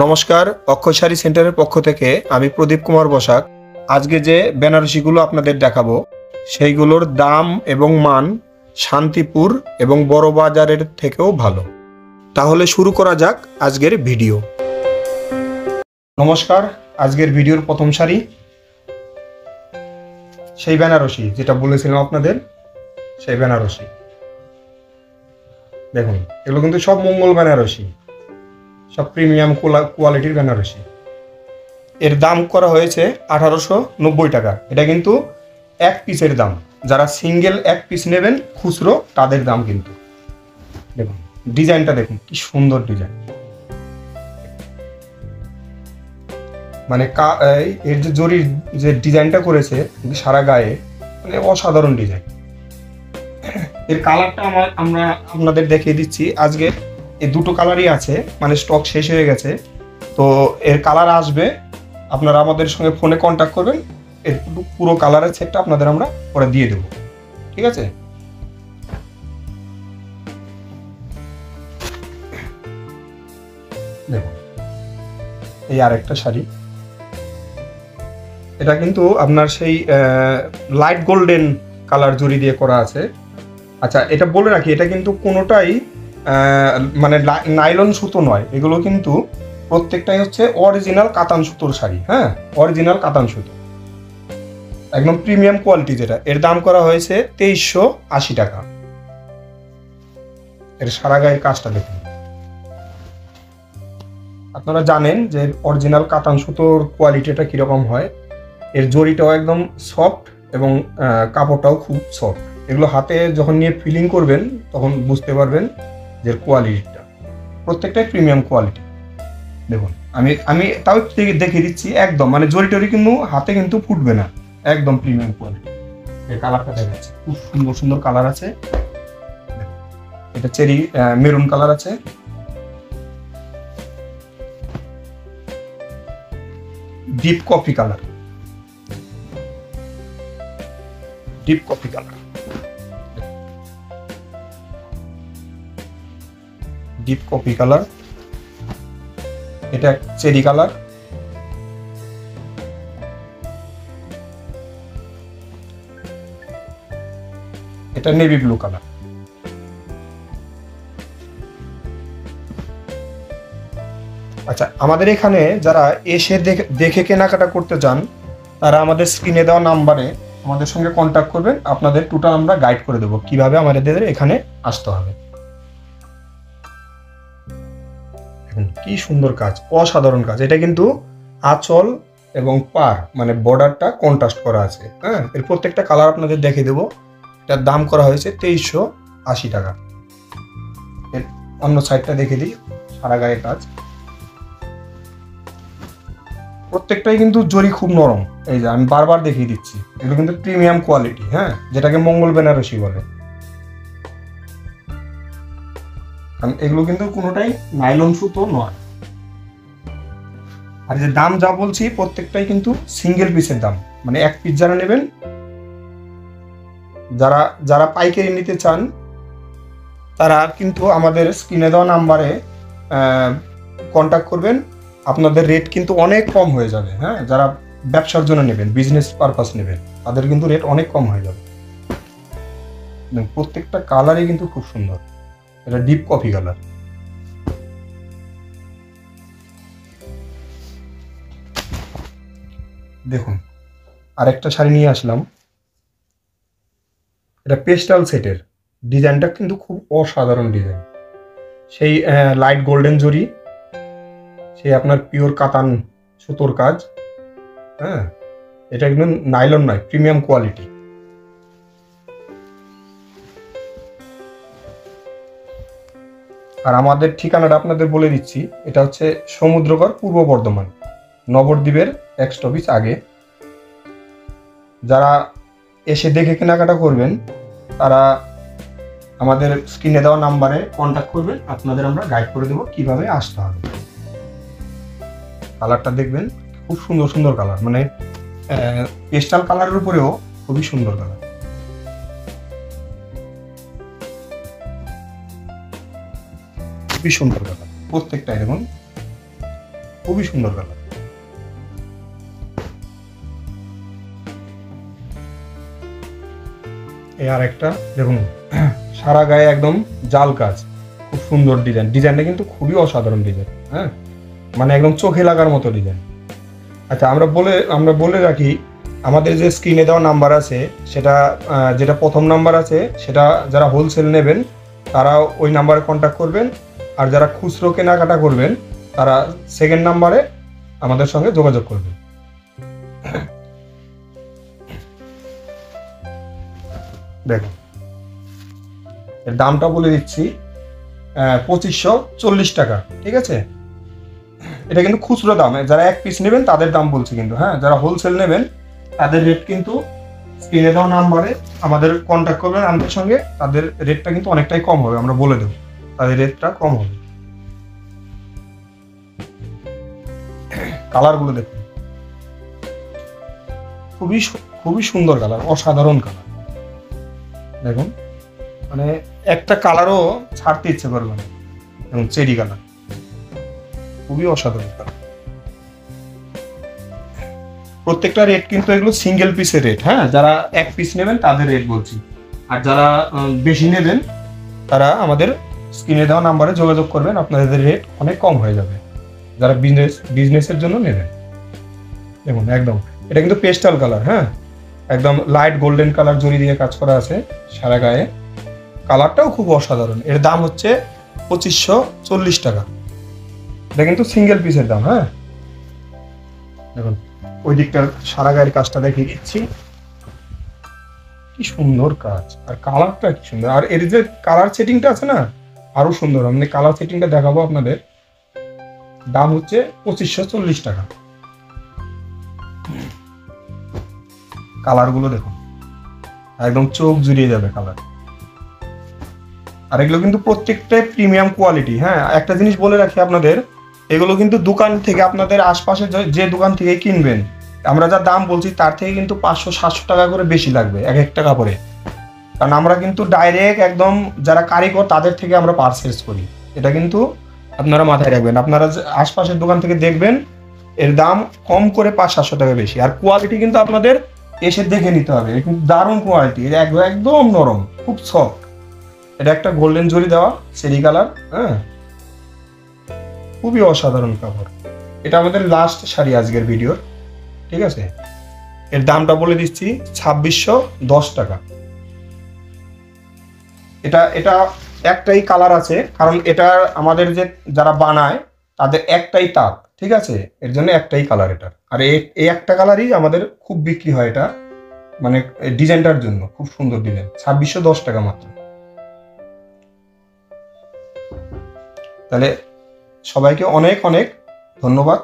নমস্কার, অক্ষয় শাড়ি সেন্টারের পক্ষ থেকে আমি প্রদীপ কুমার বসাক। আজকে যে বেনারসিগুলো আপনাদের দেখাবো সেইগুলোর দাম এবং মান শান্তিপুর এবং বড় বাজারের থেকেও ভালো। তাহলে শুরু করা যাক আজকের ভিডিও। নমস্কার, আজকের ভিডিওর প্রথম শাড়ি সেই বেনারসি যেটা বলেছিলাম আপনাদের, সেই বেনারসি। দেখুন, এগুলো কিন্তু সব মঙ্গল বেনারসি, সব প্রিমিয়াম কোয়ালিটির বেনারসি। এর দাম করা হয়েছে 1890 টাকা। এটা কিন্তু এক পিসের দাম। যারা সিঙ্গেল এক পিস নেবেন খুচরো তাদের দাম কিন্তু। দেখুন ডিজাইনটা, দেখুন কি সুন্দর ডিজাইন। মানে এর যে জরির যে ডিজাইনটা করেছে সারা গায়ে, মানে অসাধারণ ডিজাইন। এর কালারটা আমরা আপনাদের দেখিয়ে দিচ্ছি। আজকে এই দুটো কালারই আছে, মানে স্টক শেষ হয়ে গেছে। তো এর কালার আসবে, আপনারা আমাদের সঙ্গে ফোনে কন্ট্যাক্ট করবেন। এর পুরো কালারের সেটটা আপনাদের আমরা পরে দিয়ে দেবো, ঠিক আছে? দেখুন এই আরেকটা শাড়ি, এটা কিন্তু আপনার সেই লাইট গোল্ডেন কালার জরি দিয়ে করা আছে। আচ্ছা, এটা বলে রাখি, এটা কিন্তু কোনোটাই মানে নাইলন সুতো নয়। এগুলো কিন্তু প্রত্যেকটাই হচ্ছে অরিজিনাল কাতান সুতোর শাড়ি। হ্যাঁ, অরিজিনাল কাতান সুতো, একদম প্রিমিয়াম কোয়ালিটি যেটা। এর দাম করা হয়েছে 2380 টাকা। এর সারা গায়ের কাজটা দেখুন। আপনারা জানেন যে অরিজিনাল কাতান সুতোর কোয়ালিটিটা কিরকম হয়। এর জরিটাও একদম সফট এবং কাপড়টাও খুব সফট। এগুলো হাতে যখন নিয়ে ফিলিং করবেন তখন বুঝতে পারবেন যে কোয়ালিটিটা প্রত্যেকটাই প্রিমিয়াম কোয়ালিটি। দেখুন আমি তাও দেখিয়ে দিচ্ছি, একদম মানে জরি টরি কিন্তু হাতে কিন্তু ফুটবে না, একদম প্রিমিয়াম কোয়ালিটি। এর কালারটা দেখাচ্ছি, খুব সুন্দর সুন্দর কালার আছে। এটা চেরি মেরুন কালার আছে, deep coffee colour, deep coffee colour, deep coffee colour. এটা চেরি কালার, এটা নেভি ব্লু কালার। আচ্ছা, আমাদের এখানে যারা এসে দেখে কেনাকাটা করতে চান তারা আমাদের স্ক্রিনে দেওয়া নাম্বারে আমাদের সঙ্গে কন্ট্যাক্ট করবেন। আপনাদের টোটাল আমরা গাইড করে দেবো কিভাবে আমাদের এখানে আসতে হবে। কি সুন্দর কাজ, অসাধারণ কাজ। এটা কিন্তু আঁচল এবং পার মানে বর্ডারটা কন্ট্রাস্ট করা আছে। হ্যাঁ, এর প্রত্যেকটা কালার আপনাদের দেখিয়ে দেবো। এটার দাম করা হয়েছে 2380 টাকা। এর অন্য সাইডটা দেখে দিই, সারা গায়ে কাজ। প্রত্যেকটাই কিন্তু জরি খুব নরম। এই যে আমি বারবার দেখিয়ে দিচ্ছি, এগুলো কিন্তু প্রিমিয়াম কোয়ালিটি। হ্যাঁ, যেটাকে মঙ্গল বেনারসি বলে। কারণ এগুলো কিন্তু কোনোটাই নাইলন সুতো নয়। আর যে দাম যা বলছি প্রত্যেকটাই কিন্তু সিঙ্গেল পিসের দাম, মানে এক পিস যারা নেবেন, যারা পাইকারি নিতে চান তারা কিন্তু আমাদের স্ক্রিনে দেওয়া নাম্বারে কন্ট্যাক্ট করবেন। আপনাদের রেট কিন্তু অনেক কম হয়ে যাবে। হ্যাঁ, যারা ব্যবসার জন্য নেবেন, বিজনেস পারপাস নেবেন, তাদের কিন্তু রেট অনেক কম হয়ে যাবে। প্রত্যেকটা কালারই কিন্তু খুব সুন্দর। এটা ডিপ কফি কালার। দেখুন আরেকটা শাড়ি নিয়ে আসলাম, এটা পেস্টাল সেটের। ডিজাইনটা কিন্তু খুব অসাধারণ ডিজাইন। সেই লাইট গোল্ডেন জরি, সেই আপনার পিওর কাতান সুতোর কাজ। হ্যাঁ, এটা একদম নাইলন নয়, প্রিমিয়াম কোয়ালিটি। আর আমাদের ঠিকানাটা আপনাদের বলে দিচ্ছি, এটা হচ্ছে সমুদ্রকর, পূর্ব বর্ধমান, নবদ্বীপের এক্স অফিস আগে। যারা এসে দেখে কেনাকাটা করবেন তারা আমাদের স্ক্রিনে দেওয়া নাম্বারে কন্ট্যাক্ট করবেন। আপনাদের আমরা গাইড করে দেবো কিভাবে আসতে হবে। কালারটা দেখবেন, খুব সুন্দর সুন্দর কালার, মানে পেস্টাল কালারের উপরেও খুবই সুন্দর কালার। খুবই সুন্দর কালার প্রত্যেকটাই। দেখুন খুবই সুন্দর কালার। এই আর একটা দেখুন, সারা গায়ে একদম জাল কাজ, খুব সুন্দর ডিজাইন। ডিজাইনটা কিন্তু খুবই অসাধারণ ডিজাইন, হ্যাঁ, মানে একদম চোখে লাগার মতো ডিজাইন। আচ্ছা, আমরা বলে রাখি, আমাদের যে স্ক্রিনে দেওয়া নাম্বার আছে সেটা, যেটা প্রথম নাম্বার আছে সেটা যারা হোলসেল নেবেন তারা ওই নাম্বারে কন্ট্যাক্ট করবেন, আর যারা খুচরো কেনাকাটা করবেন তারা সেকেন্ড নাম্বারে আমাদের সঙ্গে যোগাযোগ করবেন। দেখুন, এর দামটা বলে দিচ্ছি, 2540 টাকা, ঠিক আছে। এটা কিন্তু খুচরো দাম, যারা এক পিস নেবেন তাদের দাম বলছি কিন্তু, হ্যাঁ, যারা হোলসেল নেবেন তাদের রেট কিন্তু স্ক্রিনে দেওয়া নাম্বারে আমাদের কন্ট্যাক্ট করবেন আমাদের সঙ্গে, তাদের রেটটা কিন্তু অনেকটাই কম হবে, আমরা বলে দেবো তাদের রেটটা কম হবে। কালারগুলো দেখুন, খুবই সুন্দর কালার, অসাধারণ কালার। দেখুন, মানে একটা কালারও ছাড়তে ইচ্ছে করবে না। এবং চেরি কালার, খুবই অসাধারণ কালার। প্রত্যেকটা রেট কিন্তু এগুলো সিঙ্গেল পিসের রেট, হ্যাঁ, যারা এক পিস নেবেন তাদের রেট বলছি, আর যারা বেশি নেবেন তারা আমাদের স্ক্রিনে দেওয়া নাম্বারে যোগাযোগ করবেন, আপনাদের রেট অনেক কম হয়ে যাবে যারা বিজনেসের জন্য নেবেন। দেখুন, একদম এটা কিন্তু পেস্টাল কালার, হ্যাঁ, একদম লাইট গোল্ডেন কালার জরি দিয়ে কাজ করা আছে সারা গায়ে। কালারটাও খুব অসাধারণ। এর দাম হচ্ছে 2540 টাকা। এটা কিন্তু সিঙ্গেল পিসের দাম, হ্যাঁ। দেখুন, ওই দিকটার সারা গায়ের কাজটা দেখিয়ে দিচ্ছি, কি সুন্দর কাজ, আর কালারটা কি সুন্দর। আর এর যে কালার সেটিংটা আছে না, আরো সুন্দর। আমি কালার সেটিংটা দেখাবো আপনাদের। দাম হচ্ছে 2540 টাকা। কালারগুলো দেখুন, একদম চোখ জুড়িয়ে যাবে কালার। আর এগুলো কিন্তু প্রত্যেকটাই প্রিমিয়াম কোয়ালিটি, হ্যাঁ। একটা জিনিস বলে রাখি আপনাদের, এগুলো কিন্তু দোকান থেকে, আপনাদের আশপাশে যে দোকান থেকে কিনবেন, আমরা যা দাম বলছি তার থেকে কিন্তু 500-700 টাকা করে বেশি লাগবে এক একটা কাপড়ে। কারণ আমরা কিন্তু ডাইরেক্ট একদম যারা কারিগর তাদের থেকে আমরা পারচেজ করি। এটা কিন্তু আপনারা মাথায় রাখবেন। আপনারা আশপাশের দোকান থেকে দেখবেন এর দাম কম করে 500-700 টাকা বেশি। আর কোয়ালিটি কিন্তু আপনাদের এসে দেখে নিতে হবে, কিন্তু দারুণ কোয়ালিটি। এটা একদম নরম, খুব সফট। এটা একটা গোল্ডেন জরি দেওয়া চেরি কালার, হ্যাঁ, খুবই অসাধারণ কাপড়। এটা আমাদের লাস্ট শাড়ি আজকের ভিডিওর, ঠিক আছে। এর দামটা বলে দিচ্ছি 2610 টাকা। এটা একটাই কালার আছে, কারণ এটা আমাদের যে যারা বানায় তাদের একটাই তাঁত, ঠিক আছে, এর জন্য একটাই কালার এটা। আর এই একটা কালারই আমাদের খুব বিক্রি হয়, এটা মানে ডিজাইনটার জন্য খুব সুন্দর ডিজাইন। 2610 টাকা মাত্র। তাহলে সবাইকে অনেক অনেক ধন্যবাদ।